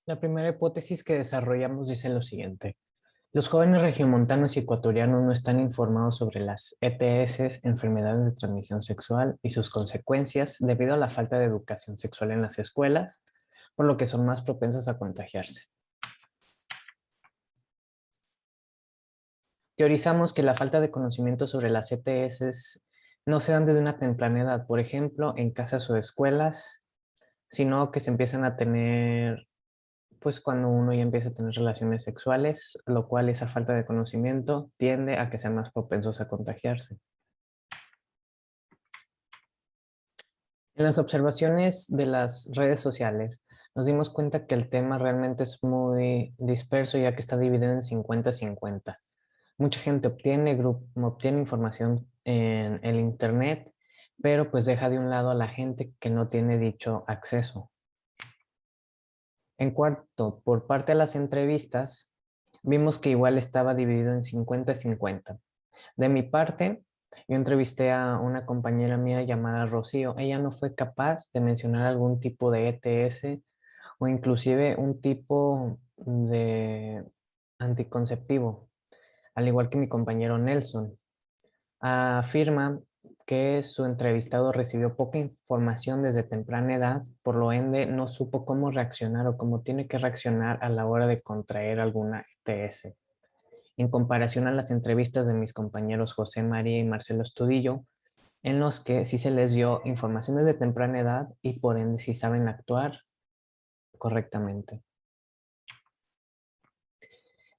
La primera hipótesis que desarrollamos dice lo siguiente. Los jóvenes regiomontanos y ecuatorianos no están informados sobre las ETS, enfermedades de transmisión sexual y sus consecuencias debido a la falta de educación sexual en las escuelas, por lo que son más propensos a contagiarse. Teorizamos que la falta de conocimiento sobre las ETS no se dan desde una temprana edad, por ejemplo, en casas o escuelas, sino que se empiezan a tener pues cuando uno ya empieza a tener relaciones sexuales, lo cual esa falta de conocimiento tiende a que sean más propensos a contagiarse. En las observaciones de las redes sociales, nos dimos cuenta que el tema realmente es muy disperso ya que está dividido en 50-50. Mucha gente obtiene información en el Internet, pero pues deja de un lado a la gente que no tiene dicho acceso. En cuarto, por parte de las entrevistas, vimos que igual estaba dividido en 50-50. De mi parte, yo entrevisté a una compañera mía llamada Rocío. Ella no fue capaz de mencionar algún tipo de ETS o inclusive un tipo de anticonceptivo, al igual que mi compañero Nelson. Afirma que su entrevistado recibió poca información desde temprana edad, por lo ende no supo cómo reaccionar o cómo tiene que reaccionar a la hora de contraer alguna ETS. En comparación a las entrevistas de mis compañeros José María y Marcelo Estudillo, en los que sí se les dio información desde temprana edad y por ende sí saben actuar correctamente.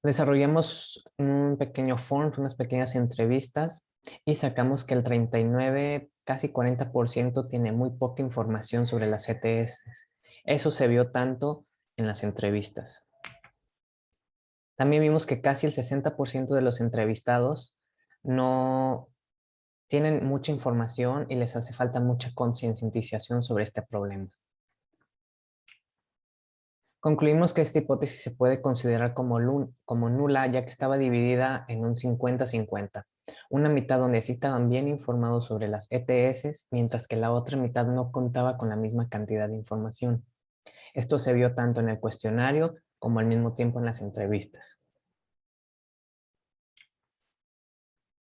Desarrollamos un pequeño form, unas pequeñas entrevistas y sacamos que el 39, casi 40% tiene muy poca información sobre las ETS. Eso se vio tanto en las entrevistas. También vimos que casi el 60% de los entrevistados no tienen mucha información y les hace falta mucha concientización sobre este problema. Concluimos que esta hipótesis se puede considerar como nula, ya que estaba dividida en un 50-50. Una mitad donde sí estaban bien informados sobre las ETS, mientras que la otra mitad no contaba con la misma cantidad de información. Esto se vio tanto en el cuestionario como al mismo tiempo en las entrevistas.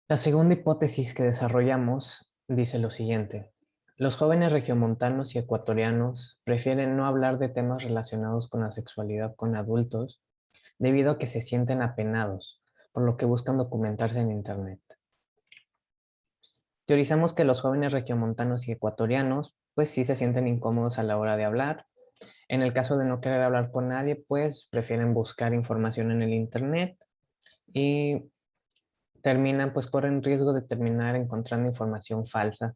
La segunda hipótesis que desarrollamos dice lo siguiente. Los jóvenes regiomontanos y ecuatorianos prefieren no hablar de temas relacionados con la sexualidad con adultos debido a que se sienten apenados, por lo que buscan documentarse en Internet. Teorizamos que los jóvenes regiomontanos y ecuatorianos pues sí se sienten incómodos a la hora de hablar. En el caso de no querer hablar con nadie, pues prefieren buscar información en el Internet y pues corren riesgo de terminar encontrando información falsa.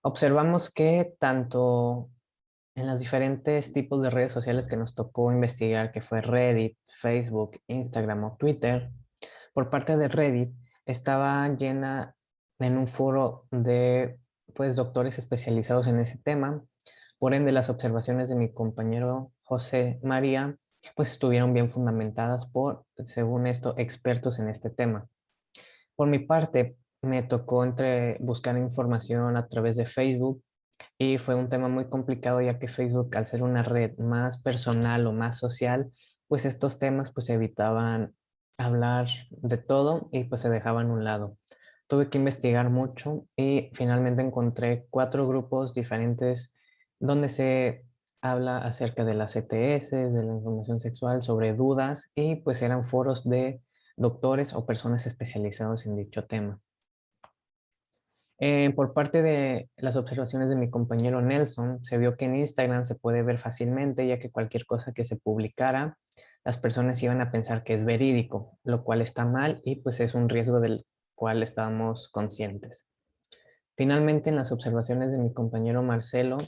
Observamos que tanto en los diferentes tipos de redes sociales que nos tocó investigar, que fue Reddit, Facebook, Instagram o Twitter, por parte de Reddit estaba llena en un foro de pues doctores especializados en ese tema. Por ende, las observaciones de mi compañero José María pues estuvieron bien fundamentadas por, según esto, expertos en este tema. Por mi parte, me tocó buscar información a través de Facebook y fue un tema muy complicado ya que Facebook, al ser una red más personal o más social, pues estos temas pues evitaban hablar de todo y pues se dejaban a un lado. Tuve que investigar mucho y finalmente encontré 4 grupos diferentes donde se habla acerca de las ETS, de la información sexual, sobre dudas y pues eran foros de doctores o personas especializados en dicho tema. Por parte de las observaciones de mi compañero Nelson, se vio que en Instagram se puede ver fácilmente, ya que cualquier cosa que se publicara, las personas iban a pensar que es verídico, lo cual está mal y pues es un riesgo del cual estábamos conscientes. Finalmente, en las observaciones de mi compañero Marcelo,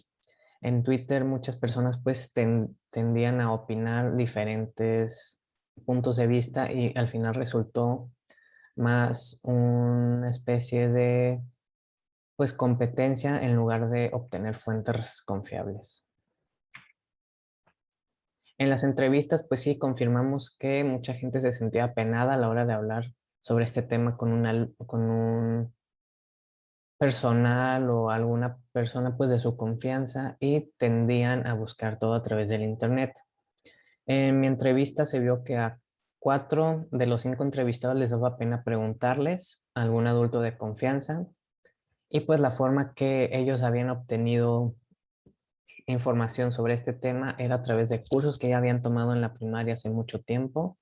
en Twitter muchas personas pues tendían a opinar diferentes puntos de vista y al final resultó más una especie de pues competencia en lugar de obtener fuentes confiables. En las entrevistas, pues sí, confirmamos que mucha gente se sentía apenada a la hora de hablar sobre este tema con personal o alguna persona pues de su confianza y tendían a buscar todo a través del internet. En mi entrevista se vio que a 4 de los 5 entrevistados les daba pena preguntarles a algún adulto de confianza y pues la forma que ellos habían obtenido información sobre este tema era a través de cursos que ya habían tomado en la primaria hace mucho tiempo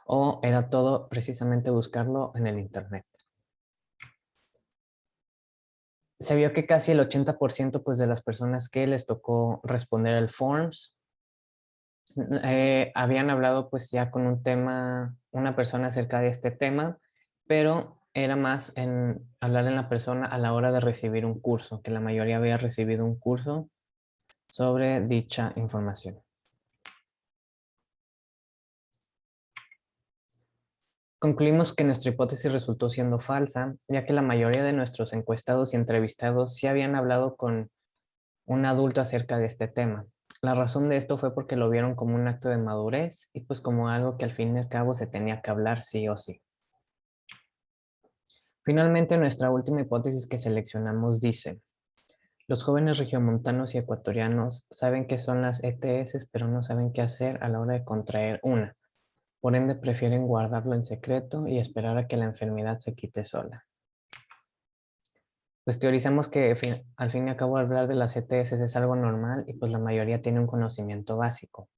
o era todo precisamente buscarlo en el internet. Se vio que casi el 80% pues, de las personas que les tocó responder el forms habían hablado pues ya con una persona acerca de este tema, pero era más en hablar en la persona a la hora de recibir un curso, que la mayoría había recibido un curso sobre dicha información. Concluimos que nuestra hipótesis resultó siendo falsa, ya que la mayoría de nuestros encuestados y entrevistados sí habían hablado con un adulto acerca de este tema. La razón de esto fue porque lo vieron como un acto de madurez y pues como algo que al fin y al cabo se tenía que hablar sí o sí. Finalmente, nuestra última hipótesis que seleccionamos dice, los jóvenes regiomontanos y ecuatorianos saben qué son las ETS, pero no saben qué hacer a la hora de contraer una. Por ende, prefieren guardarlo en secreto y esperar a que la enfermedad se quite sola. Pues teorizamos que al fin y al cabo hablar de las ETS es algo normal y pues la mayoría tiene un conocimiento básico.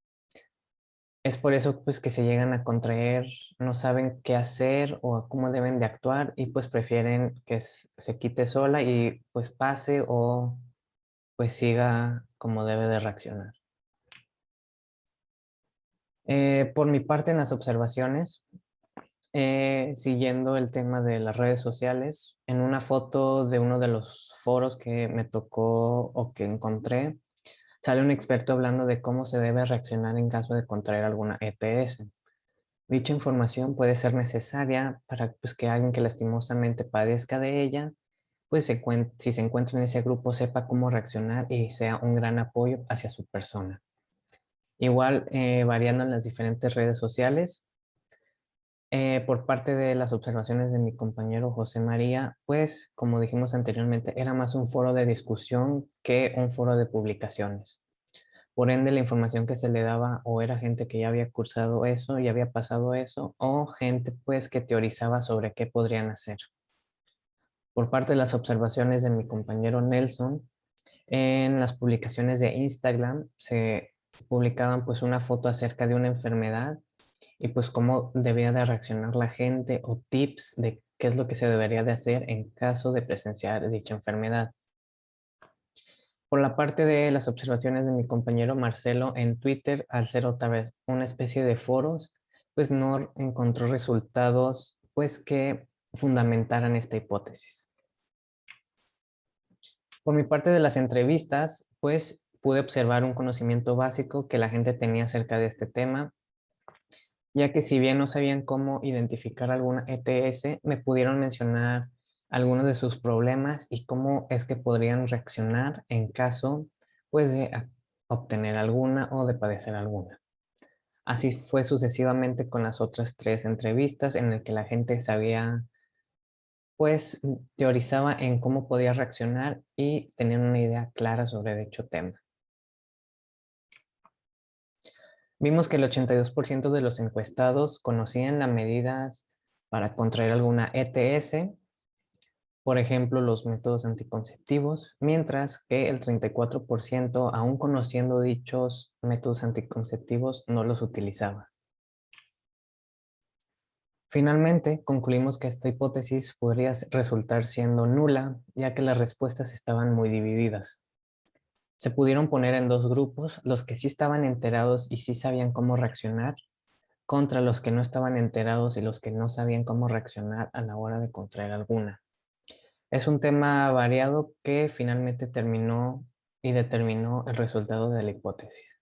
Es por eso pues que se llegan a contraer, no saben qué hacer o cómo deben de actuar y pues prefieren que se quite sola y pues pase o pues siga como debe de reaccionar. Por mi parte en las observaciones, siguiendo el tema de las redes sociales, en una foto de uno de los foros que me tocó o que encontré, sale un experto hablando de cómo se debe reaccionar en caso de contraer alguna ETS. Dicha información puede ser necesaria para pues, que alguien que lastimosamente padezca de ella, pues si se encuentra en ese grupo sepa cómo reaccionar y sea un gran apoyo hacia su persona. Igual, variando en las diferentes redes sociales, por parte de las observaciones de mi compañero José María, pues como dijimos anteriormente, era más un foro de discusión que un foro de publicaciones. Por ende, la información que se le daba o era gente que ya había cursado eso, ya había pasado eso, o gente pues que teorizaba sobre qué podrían hacer. Por parte de las observaciones de mi compañero Nelson, en las publicaciones de Instagram se publicaban pues una foto acerca de una enfermedad y pues cómo debía de reaccionar la gente o tips de qué es lo que se debería de hacer en caso de presenciar dicha enfermedad. Por la parte de las observaciones de mi compañero Marcelo en Twitter, al ser otra vez una especie de foros, pues no encontró resultados pues que fundamentaran esta hipótesis. Por mi parte de las entrevistas, pues pude observar un conocimiento básico que la gente tenía acerca de este tema, ya que si bien no sabían cómo identificar alguna ETS, me pudieron mencionar algunos de sus problemas y cómo es que podrían reaccionar en caso pues de obtener alguna o de padecer alguna. Así fue sucesivamente con las otras 3 entrevistas en las que la gente sabía, pues teorizaba en cómo podía reaccionar y tenían una idea clara sobre dicho tema. Vimos que el 82% de los encuestados conocían las medidas para contraer alguna ETS, por ejemplo, los métodos anticonceptivos, mientras que el 34%, aún conociendo dichos métodos anticonceptivos, no los utilizaba. Finalmente, concluimos que esta hipótesis podría resultar siendo nula, ya que las respuestas estaban muy divididas. Se pudieron poner en 2 grupos, los que sí estaban enterados y sí sabían cómo reaccionar, contra los que no estaban enterados y los que no sabían cómo reaccionar a la hora de contraer alguna. Es un tema variado que finalmente terminó y determinó el resultado de la hipótesis.